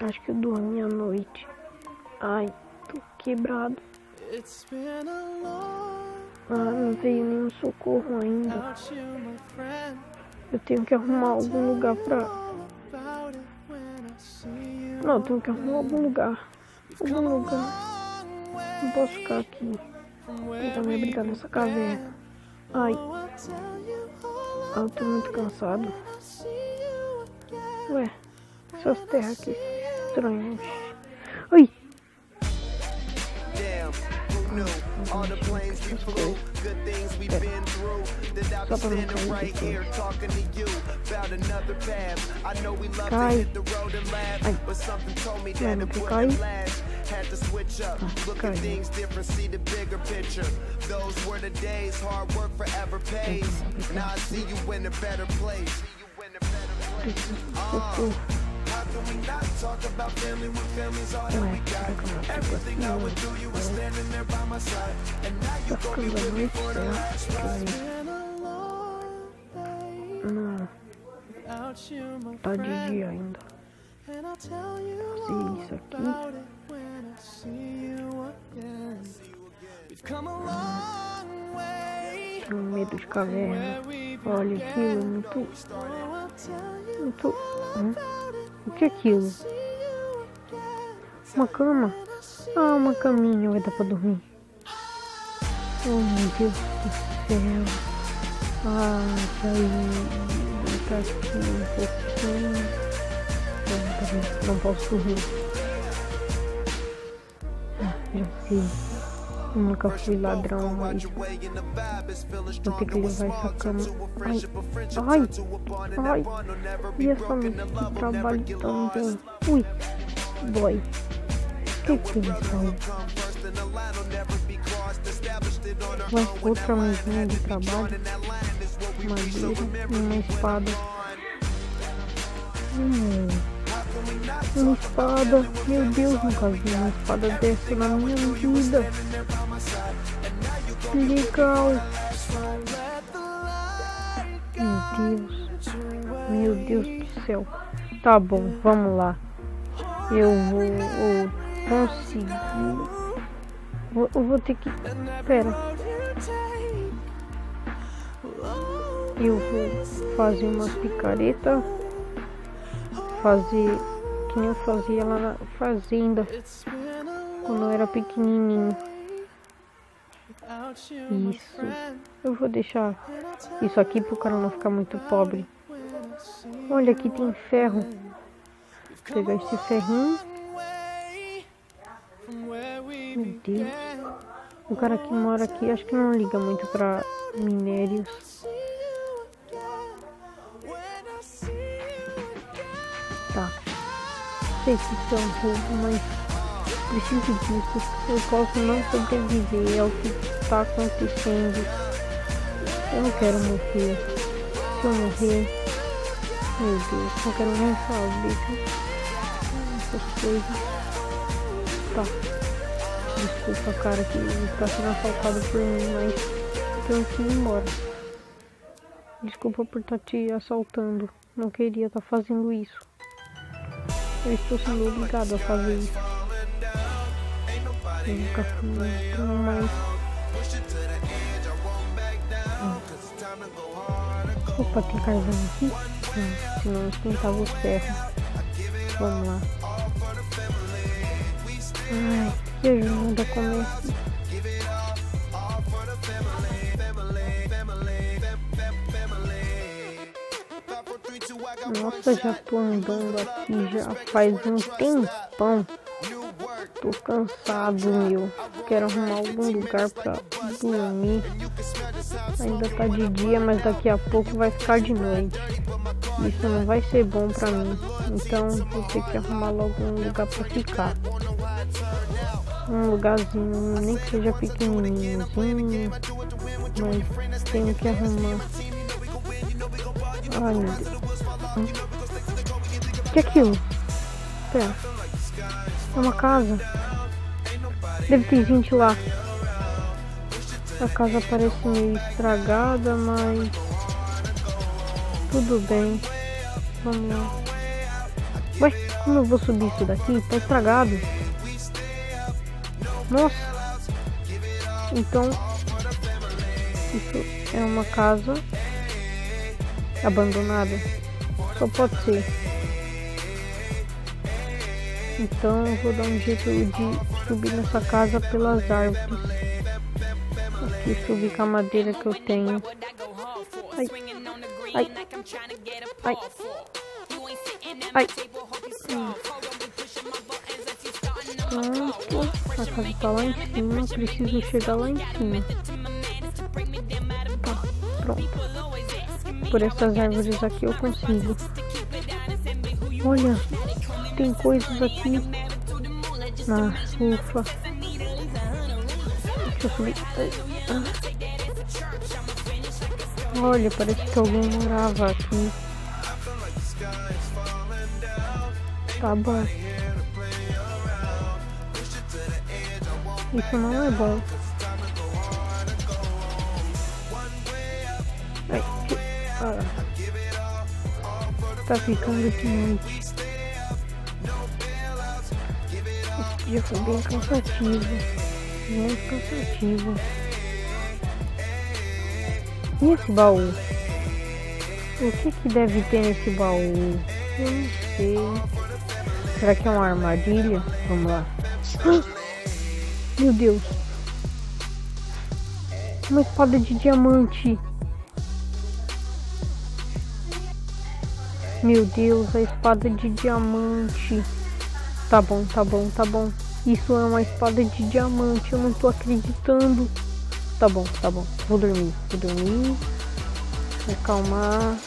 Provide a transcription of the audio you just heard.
Acho que eu dormi à noite. Ai, tô quebrado. Não veio nenhum socorro ainda. Eu tenho que arrumar algum lugar pra... Não, eu tenho que arrumar algum lugar. Não posso ficar aqui. Tentar me abrigar nessa caverna. Ai. Eu tô muito cansado. Ué, essas terras aqui estranhas. Ai! Só pra não cair aqui. Cai. Ai. Não quer cair? Cai. Socorro. Não. Tá de dia ainda. Fazer isso aqui. Tenho medo de caverna. Olha aquilo, muito. O que é aquilo? Uma cama? Ah, uma caminha, vai dar pra dormir. Oh, meu Deus do céu. Ah, tá aqui um pouquinho. Não posso dormir. Já sei. Eu nunca fui ladrão, mas vou ter que levar essa cama. Ai. E essa noite de trabalho também. Ui, boy. Que é isso aí? Vai outra mesinha de trabalho. Madeira e uma espada. Uma espada. Meu Deus, nunca vi uma espada dessa na minha vida. Que legal. Meu Deus do céu. Tá bom, vamos lá. Eu vou conseguir. Eu vou ter que... Pera. Eu vou fazer uma picareta. Fazer que nem eu fazia lá na fazenda. Quando eu era pequenininho. Isso. Eu vou deixar isso aqui pro cara não ficar muito pobre. Olha, aqui tem ferro. Vou pegar esse ferrinho. Meu Deus. O cara que mora aqui acho que não liga muito pra minérios. Tá. Sei que isso é um roubo, mas preciso disso. Eu posso não sobreviver. É o que está acontecendo. Eu não quero morrer. Se eu morrer, meu Deus, não quero nem saber essas coisas. Tá. Desculpa, cara, que está sendo assaltado por mim, mas tenho que ir embora. Desculpa por estar te assaltando. Não queria estar fazendo isso. Eu estou sendo obrigado a fazer isso. Eu nunca fui mais. Opa, tem carvão aqui? Senão eu esquentava os ferros. Vamos lá. Ai, que ajuda começa. Nossa, já tô andando aqui já faz um tempão. Tô cansado, meu. Quero arrumar algum lugar pra dormir. Ainda tá de dia, mas daqui a pouco vai ficar de noite. Isso não vai ser bom pra mim. Então vou ter que arrumar logo um lugar pra ficar. Um lugarzinho, nem que seja pequenininhozinho. Mas tenho que arrumar. Ai, meu Deus. O que é aquilo? Pera. É uma casa. Deve ter gente lá. A casa parece meio estragada, mas tudo bem. Vamos lá. Ué, como eu vou subir isso daqui? Tá estragado. Nossa. Então, isso é uma casa abandonada. Só pode ser. Então eu vou dar um jeito de subir nessa casa pelas árvores. Aqui subir com a madeira que eu tenho. Ai. Ai. Ai. Ai. Pronto. A casa tá lá em cima. Preciso chegar lá em cima. Tá, pronto. Por essas árvores aqui eu consigo. Olha, tem coisas aqui. Ufa. Deixa eu subir. Olha, parece que alguém morava aqui. Tá bom. Isso não é bom. Ai, tá ficando de noite. Esse dia foi bem cansativo. Muito cansativo. E esse baú? O que deve ter nesse baú? Eu não sei. Será que é uma armadilha? Vamos lá. Meu Deus. Uma espada de diamante. Meu Deus, a espada de diamante. Tá bom, tá bom, tá bom. Isso é uma espada de diamante. Eu não tô acreditando. Tá bom, tá bom. Vou dormir. Vou acalmar.